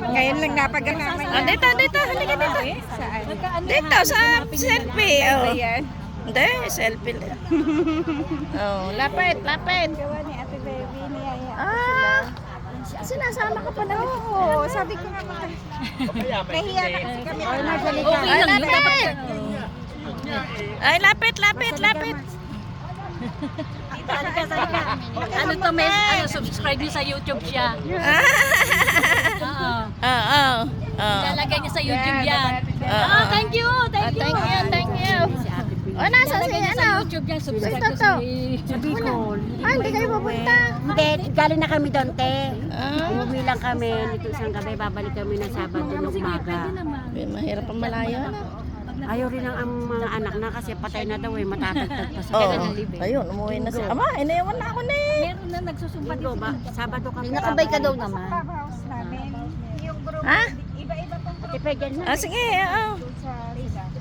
Ngayon lang napagalaman niya. Dito, halika dito. Saan? Dito, sa selfie. Ano Oh. yan? Hindi, selfie lang. Oh, lapit. Gawa ni Ate Baby ni Yaya. Sinasama ka pa na. Oo, sabi ko nga nahiya na kasi kami. Ay, lapit. Ay, lapit. Ano to, may subscribe niyo sa YouTube siya. Oo. Oo. Lalagay niya sa YouTube yan. Oo. Thank you. Thank you. O, nasa Lalagay niya sa YouTube yan. Subscribe niyo sa Sa Bicol. hindi kayo pupunta. Hindi, galing na kami doon, te. Umuwi lang kami. Nito isang gabi, babalik kami ng Sabado ng umaga. Mahirap ang malayo. Ayaw rin ang mga anak na kasi patay na daw eh, matatagtag pa sa Oo. Ayun, umuwi na siya. Ama, inayawan na ako na eh. Meron na nagsusumpa Linggo ba? Sabado kami. Nakabay ka daw naman. Clubhouse namin. Yung group, Ha? iba-iba pong group Ate Pegyan na. Ah, sige, oo. sa Rizal.